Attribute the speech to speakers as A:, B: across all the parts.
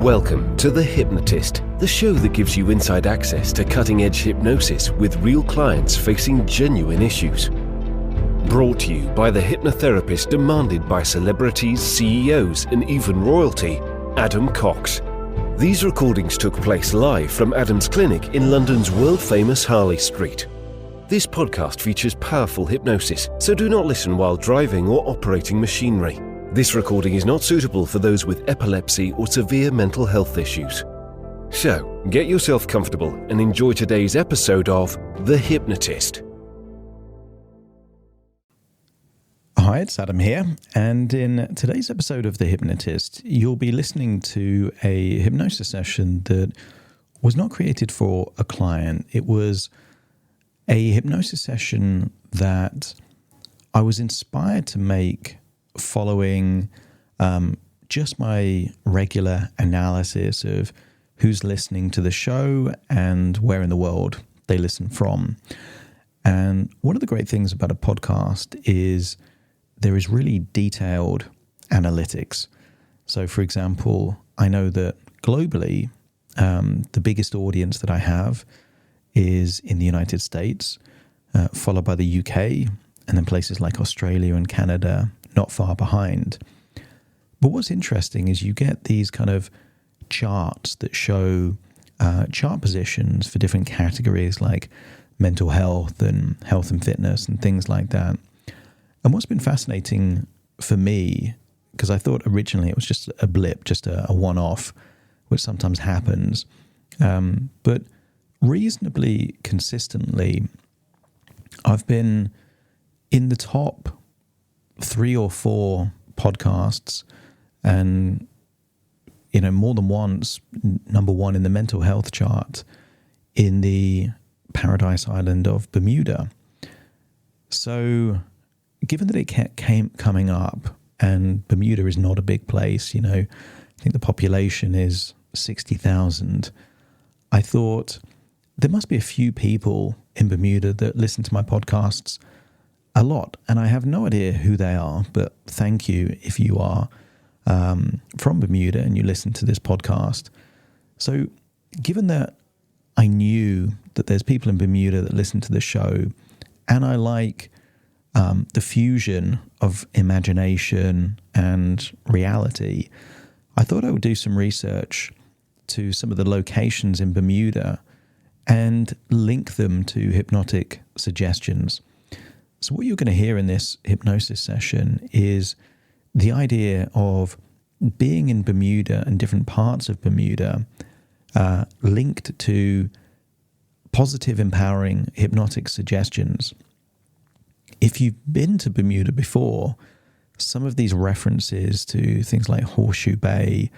A: Welcome to The Hypnotist, the show that gives you inside access to cutting-edge hypnosis with real clients facing genuine issues. Brought to you by the hypnotherapist demanded by celebrities, CEOs, and even royalty, Adam Cox. These recordings took place live from Adam's clinic in London's world-famous Harley Street. This podcast features powerful hypnosis, so do not listen while driving or operating machinery. This recording is not suitable for those with epilepsy or severe mental health issues. So, get yourself comfortable and enjoy today's episode of The Hypnotist.
B: Hi, it's Adam here, and in today's episode of The Hypnotist, you'll be listening to a hypnosis session that was not created for a client. It was a hypnosis session that I was inspired to make following just my regular analysis of who's listening to the show and where in the world they listen from. And one of the great things about a podcast is there is really detailed analytics. So, for example, I know that globally, the biggest audience that I have is in the United States, followed by the UK, and then places like Australia and Canada not far behind. But what's interesting is you get these kind of charts that show chart positions for different categories like mental health and fitness and things like that. And what's been fascinating for me, because I thought originally it was just a blip, just a one-off, which sometimes happens, but reasonably consistently, I've been in the top 3 or 4 podcasts and, more than once, number one in the mental health chart in the Paradise Island of Bermuda. So given that it kept coming up, and Bermuda is not a big place, I think the population is 60,000, I thought there must be a few people in Bermuda that listen to my podcasts a lot, and I have no idea who they are, but thank you if you are from Bermuda and you listen to this podcast. So given that I knew that there's people in Bermuda that listen to the show, and I like the fusion of imagination and reality, I thought I would do some research to some of the locations in Bermuda and link them to hypnotic suggestions. So what you're going to hear in this hypnosis session is the idea of being in Bermuda and different parts of Bermuda linked to positive, empowering hypnotic suggestions. If you've been to Bermuda before, some of these references to things like Horseshoe Bay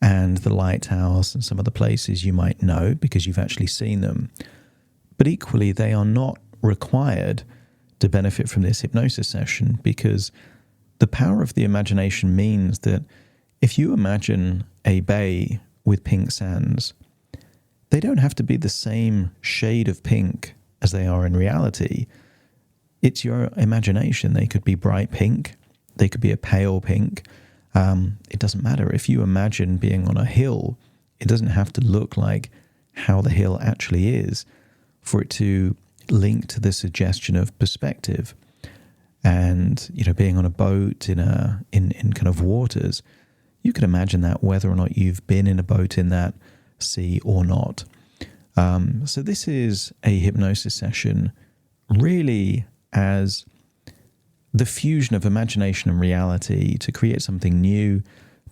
B: and the lighthouse and some of the places you might know because you've actually seen them. But equally, they are not required to benefit from this hypnosis session, because the power of the imagination means that if you imagine a bay with pink sands, they don't have to be the same shade of pink as they are in reality. It's your imagination. They could be bright pink, they could be a pale pink. It doesn't matter. If you imagine being on a hill, it doesn't have to look like how the hill actually is for it to link to the suggestion of perspective. And being on a boat in kind of waters, you can imagine that whether or not you've been in a boat in that sea or not. So this is a hypnosis session really as the fusion of imagination and reality to create something new,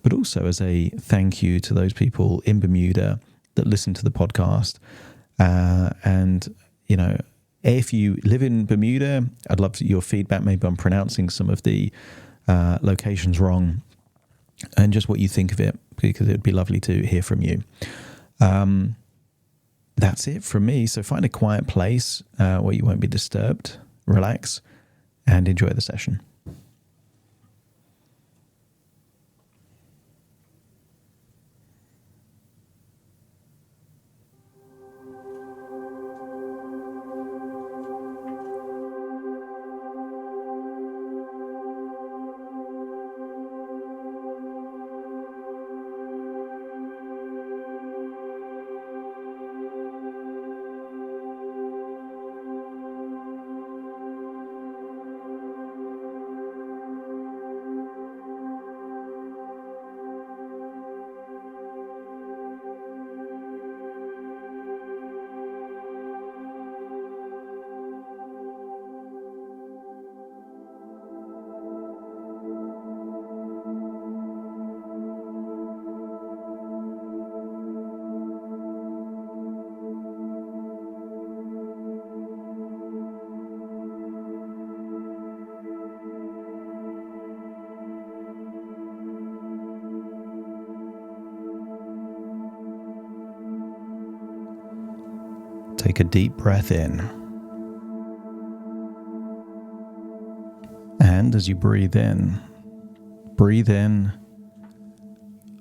B: but also as a thank you to those people in Bermuda that listen to the podcast. And if you live in Bermuda, I'd love your feedback. Maybe I'm pronouncing some of the locations wrong, and just what you think of it, because it would be lovely to hear from you. That's it from me. So find a quiet place where you won't be disturbed, relax, and enjoy the session. Take a deep breath in. And as you breathe in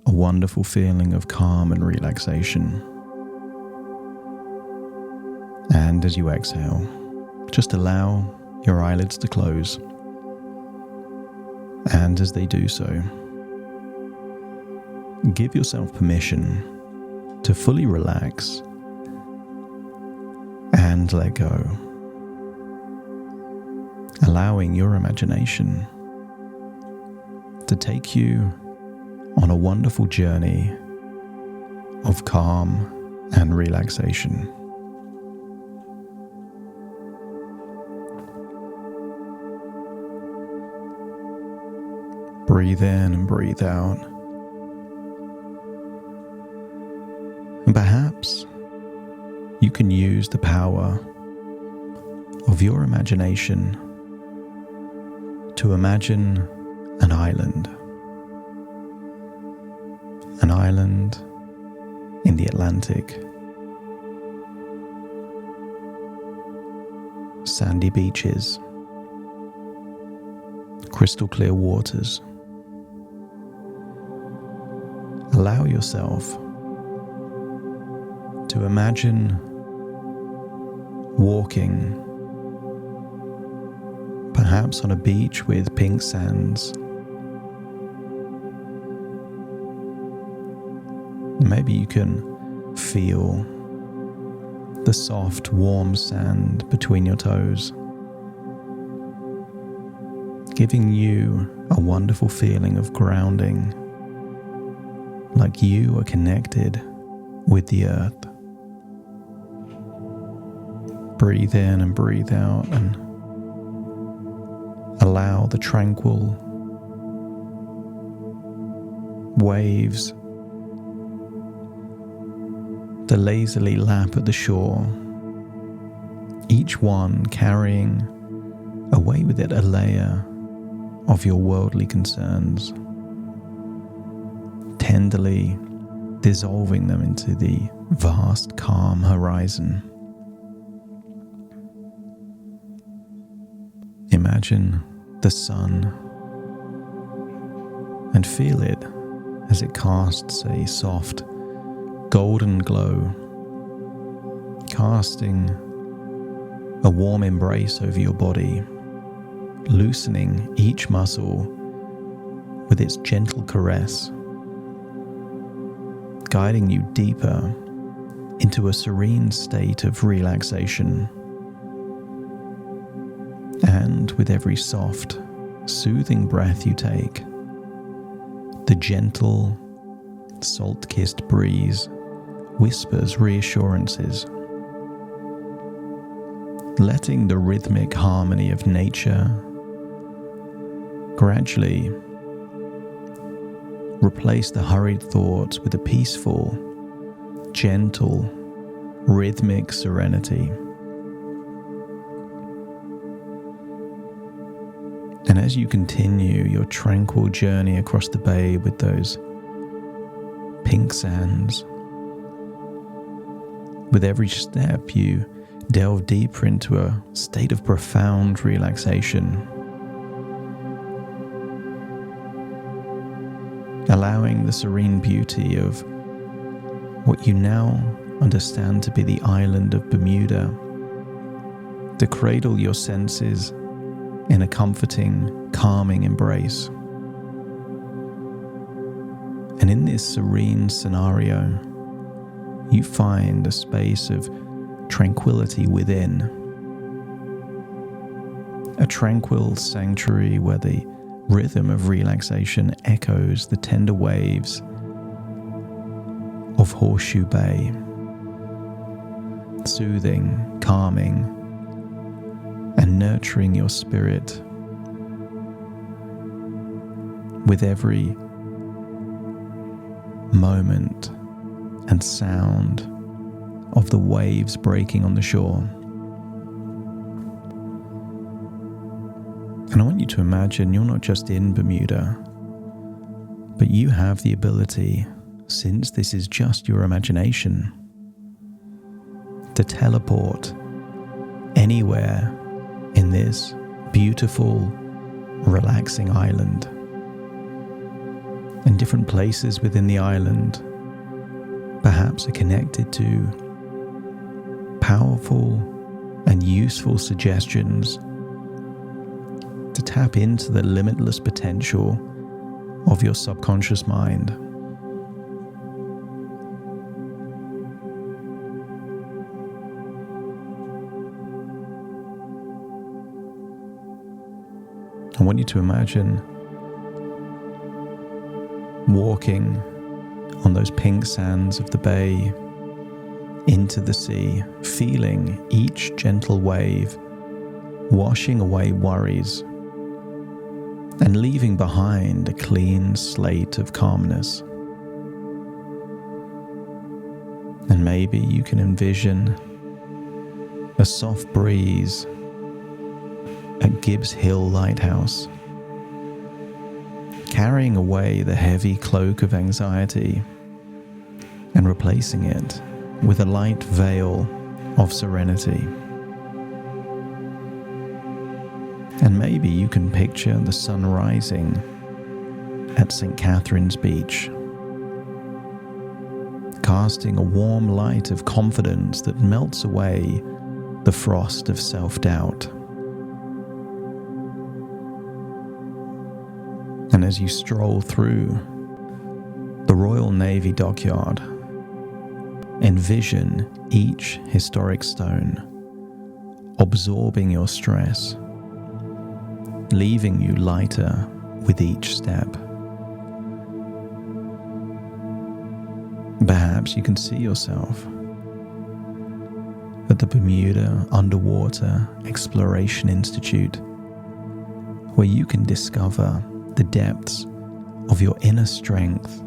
B: a wonderful feeling of calm and relaxation. And as you exhale, just allow your eyelids to close. And as they do so, give yourself permission to fully relax and let go, allowing your imagination to take you on a wonderful journey of calm and relaxation. Breathe in and breathe out. And perhaps you can use the power of your imagination to imagine an island. An island in the Atlantic. Sandy beaches. Crystal clear waters. Allow yourself to imagine walking, perhaps on a beach with pink sands. Maybe you can feel the soft, warm sand between your toes, giving you a wonderful feeling of grounding, like you are connected with the earth. Breathe in and breathe out and allow the tranquil waves to lazily lap at the shore, each one carrying away with it a layer of your worldly concerns, tenderly dissolving them into the vast, calm horizon. Imagine the sun and feel it as it casts a soft, golden glow, casting a warm embrace over your body, loosening each muscle with its gentle caress, guiding you deeper into a serene state of relaxation. And with every soft, soothing breath you take, the gentle, salt-kissed breeze whispers reassurances, letting the rhythmic harmony of nature gradually replace the hurried thoughts with a peaceful, gentle, rhythmic serenity. And as you continue your tranquil journey across the bay with those pink sands, with every step you delve deeper into a state of profound relaxation, allowing the serene beauty of what you now understand to be the island of Bermuda to cradle your senses in a comforting, calming embrace. And in this serene scenario, you find a space of tranquility within. A tranquil sanctuary where the rhythm of relaxation echoes the tender waves of Horseshoe Bay, soothing, calming, and nurturing your spirit with every moment and sound of the waves breaking on the shore. And I want you to imagine you're not just in Bermuda, but you have the ability, since this is just your imagination, to teleport anywhere in this beautiful, relaxing island. And different places within the island perhaps are connected to powerful and useful suggestions to tap into the limitless potential of your subconscious mind. I want you to imagine walking on those pink sands of the bay into the sea, feeling each gentle wave washing away worries and leaving behind a clean slate of calmness. And maybe you can envision a soft breeze at Gibbs Hill Lighthouse, carrying away the heavy cloak of anxiety and replacing it with a light veil of serenity. And maybe you can picture the sun rising at St. Catherine's Beach, casting a warm light of confidence that melts away the frost of self-doubt. And as you stroll through the Royal Navy dockyard, envision each historic stone absorbing your stress, leaving you lighter with each step. Perhaps you can see yourself at the Bermuda Underwater Exploration Institute, where you can discover the depths of your inner strength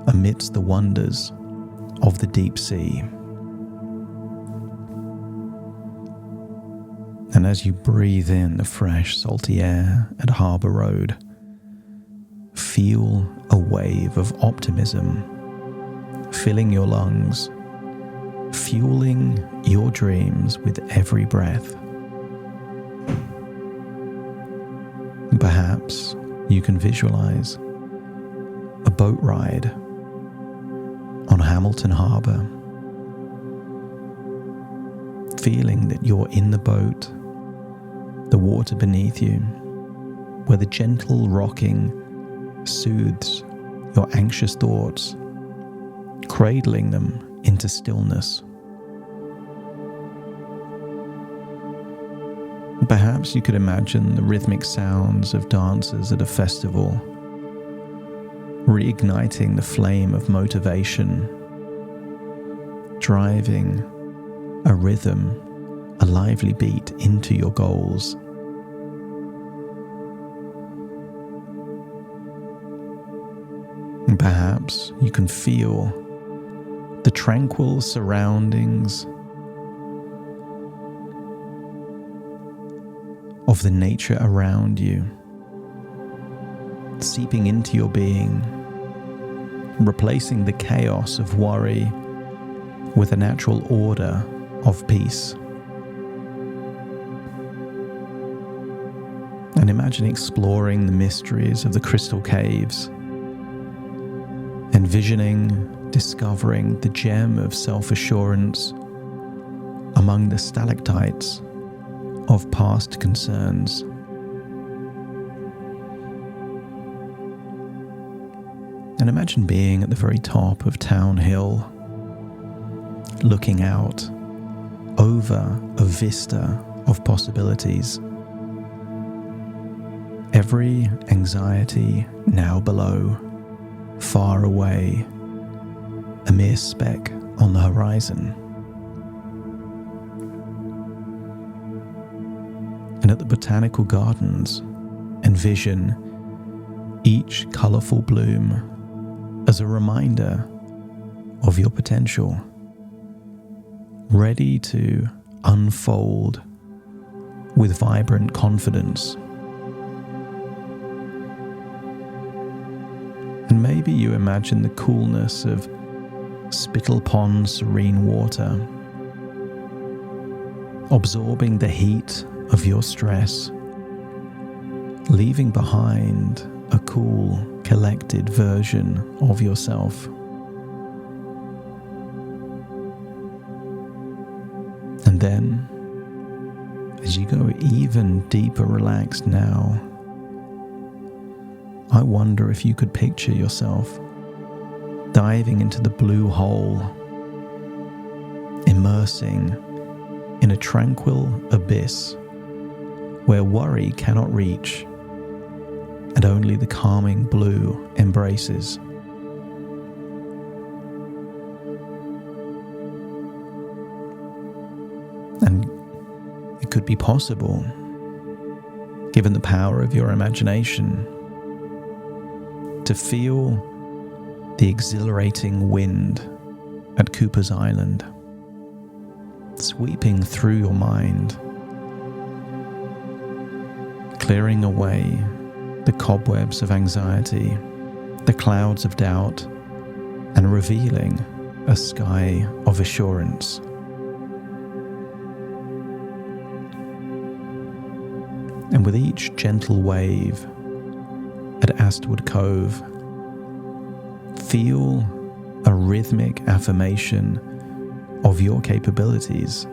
B: amidst the wonders of the deep sea. And as you breathe in the fresh, salty air at Harbour Road, feel a wave of optimism filling your lungs, fueling your dreams with every breath. Perhaps you can visualize a boat ride on Hamilton Harbour, feeling that you're in the boat, the water beneath you, where the gentle rocking soothes your anxious thoughts, cradling them into stillness. Perhaps you could imagine the rhythmic sounds of dancers at a festival, reigniting the flame of motivation, driving a rhythm, a lively beat into your goals. And perhaps you can feel the tranquil surroundings of the nature around you, seeping into your being, replacing the chaos of worry with a natural order of peace. And imagine exploring the mysteries of the crystal caves, envisioning, discovering the gem of self-assurance among the stalactites of past concerns. And imagine being at the very top of Town Hill, looking out over a vista of possibilities. Every anxiety now below, far away, a mere speck on the horizon. And at the botanical gardens, envision each colourful bloom as a reminder of your potential, ready to unfold with vibrant confidence. And maybe you imagine the coolness of Spittle Pond's serene water, absorbing the heat of your stress, leaving behind a cool, collected version of yourself. And then, as you go even deeper relaxed now, I wonder if you could picture yourself diving into the blue hole, immersing in a tranquil abyss where worry cannot reach and only the calming blue embraces. And it could be possible, given the power of your imagination, to feel the exhilarating wind at Cooper's Island sweeping through your mind, clearing away the cobwebs of anxiety, the clouds of doubt, and revealing a sky of assurance. And with each gentle wave at Astwood Cove, feel a rhythmic affirmation of your capabilities,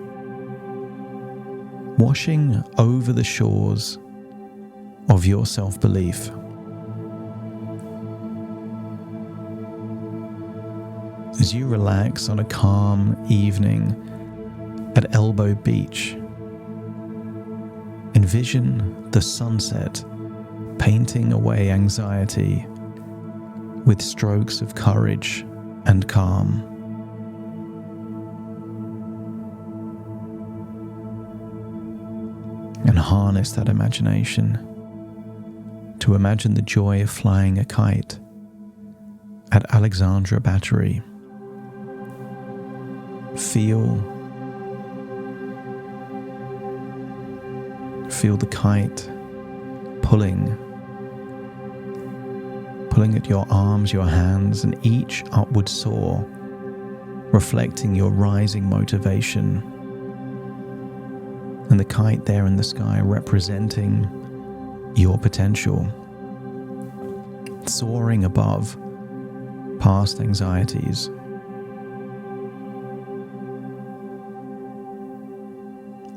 B: washing over the shores of your self-belief. As you relax on a calm evening at Elbow Beach, envision the sunset painting away anxiety with strokes of courage and calm. And harness that imagination to imagine the joy of flying a kite at Alexandra Battery. Feel the kite pulling at your arms, your hands, and each upward soar, reflecting your rising motivation. And the kite there in the sky representing your potential, soaring above past anxieties.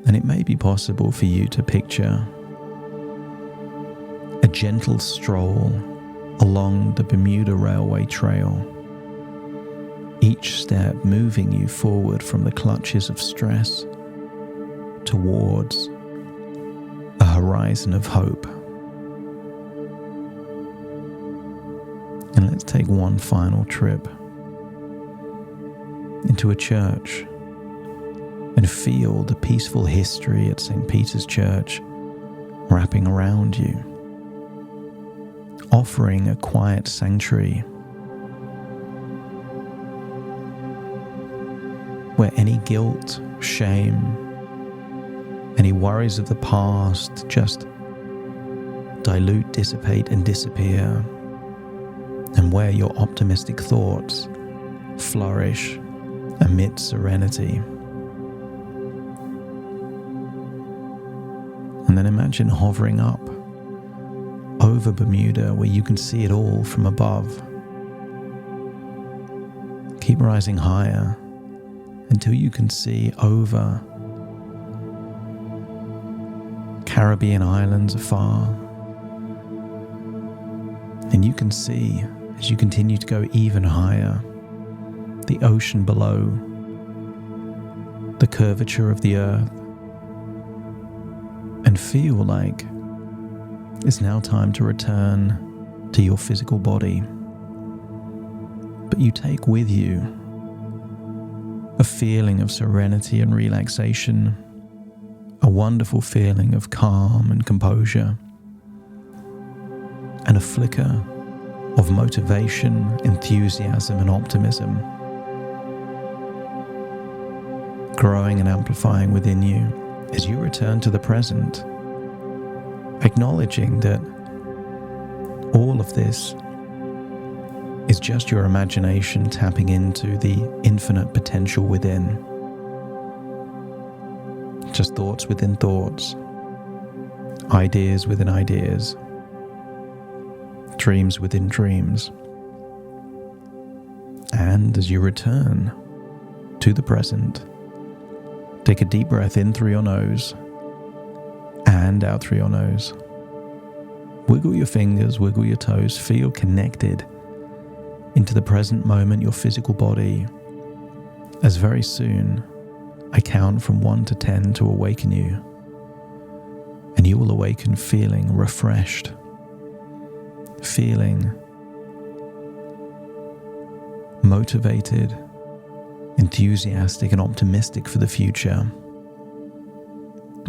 B: And it may be possible for you to picture a gentle stroll along the Bermuda Railway Trail, each step moving you forward from the clutches of stress towards a horizon of hope. And let's take one final trip into a church and feel the peaceful history at St. Peter's Church wrapping around you, offering a quiet sanctuary where any guilt, shame, any worries of the past just dilute, dissipate, and disappear, and where your optimistic thoughts flourish amid serenity. And then imagine hovering up over Bermuda where you can see it all from above. Keep rising higher until you can see over Caribbean islands afar. And you can see, as you continue to go even higher, the ocean below, the curvature of the earth, and feel like it's now time to return to your physical body. But you take with you a feeling of serenity and relaxation, a wonderful feeling of calm and composure, and a flicker of motivation, enthusiasm, and optimism, growing and amplifying within you as you return to the present, acknowledging that all of this is just your imagination tapping into the infinite potential within. just thoughts within thoughts, ideas within ideas, dreams within dreams. And as you return to the present, take a deep breath in through your nose and out through your nose. Wiggle your fingers, wiggle your toes, feel connected into the present moment, your physical body, as very soon I count from 1 to 10 to awaken you, and you will awaken feeling refreshed, feeling motivated, enthusiastic and optimistic for the future,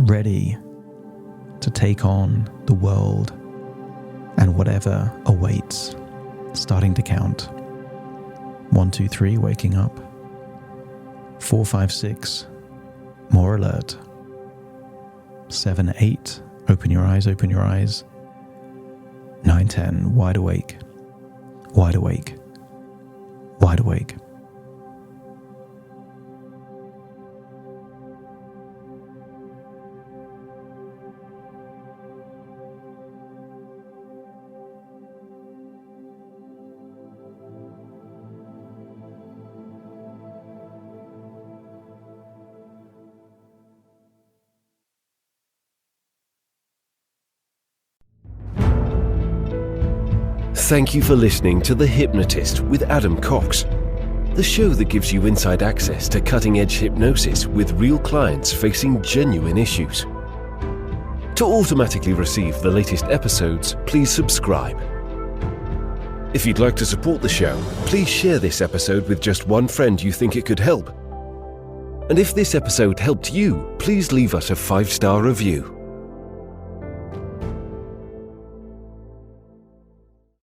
B: ready to take on the world and whatever awaits. Starting to count. 1, 2, 3, waking up. 4, 5, 6, more alert. 7, 8, open your eyes, open your eyes. 9, 10, wide awake, wide awake, wide awake.
A: Thank you for listening to The Hypnotist with Adam Cox, the show that gives you inside access to cutting-edge hypnosis with real clients facing genuine issues. To automatically receive the latest episodes, please subscribe. If you'd like to support the show, please share this episode with just one friend you think it could help. And if this episode helped you, please leave us a 5-star review.